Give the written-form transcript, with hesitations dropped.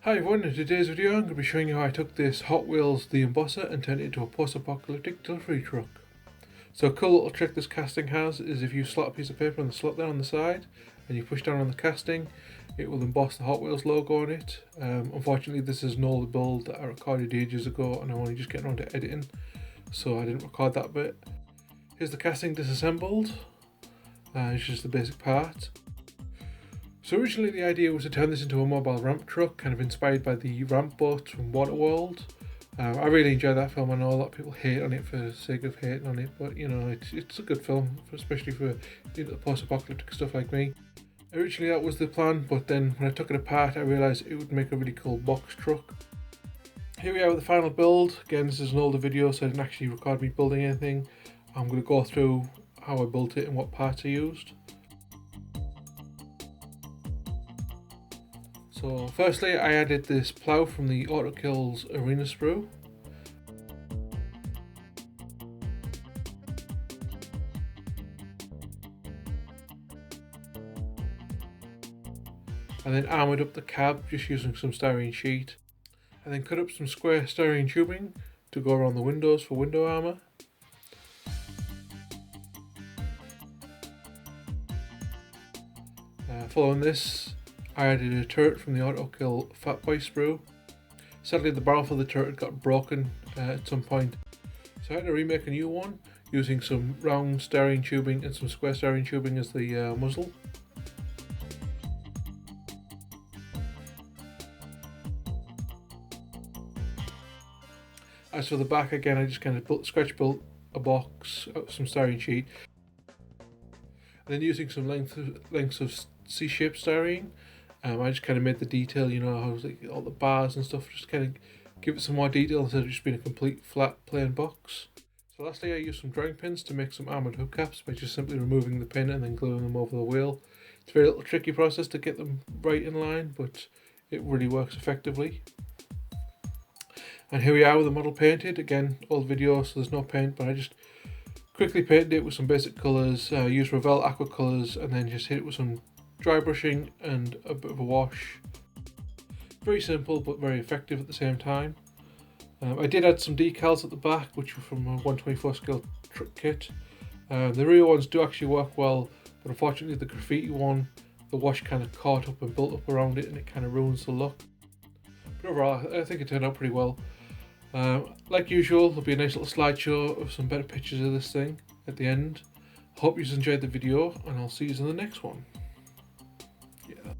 Hi everyone, in today's video I'm going to be showing you how I took this Hot Wheels the Embosser and turned it into a post-apocalyptic delivery truck. So a cool little trick this casting has is if you slot a piece of paper in the slot there on the side and you push down on the casting, it will emboss the Hot Wheels logo on it. Unfortunately this is an older build that I recorded ages ago and I'm only just getting around to editing, so I didn't record that bit. Here's the casting disassembled, it's just the basic part. So originally the idea was to turn this into a mobile ramp truck, kind of inspired by the ramp boat from Waterworld. I really enjoyed that film. I know a lot of people hate on it for the sake of hating on it, but you know, it's a good film, especially for the post-apocalyptic stuff like me. Originally that was the plan, but then when I took it apart I realised it would make a really cool box truck. Here we are with the final build. Again, this is an older video so I didn't actually record me building anything. I'm going to go through how I built it and what parts I used. So firstly I added this plough from the Autokill's arena sprue. And then armoured up the cab just using some styrene sheet. And then cut up some square styrene tubing to go around the windows for window armour. Following this, I added a turret from the Autokill Fatboy sprue. Sadly the barrel for the turret got broken at some point, so I had to remake a new one using some round styrene tubing and some square styrene tubing as the muzzle. As for the back, again I just kind of scratch built a box out of some styrene sheet, and then using some lengths of C-shaped styrene. I just kind of made the detail, you know, how like all the bars and stuff, just kind of give it some more detail instead of just being a complete flat plain box. So lastly I used some drawing pins to make some armoured hubcaps by just simply removing the pin and then gluing them over the wheel. It's a very little tricky process to get them right in line, but it really works effectively. And here we are with the model painted. Again, old video so there's no paint, but I just quickly painted it with some basic colours, used Revell aqua colours and then just hit it with some dry brushing and a bit of a wash. Very simple but very effective at the same time. I did add some decals at the back which were from a 124 scale truck kit. The rear ones do actually work well, but unfortunately the graffiti one, the wash kind of caught up and built up around it and it kind of ruins the look. But overall I think it turned out pretty well. Like usual, there'll be a nice little slideshow of some better pictures of this thing at the end. Hope you enjoyed the video and I'll see you in the next one. Yeah.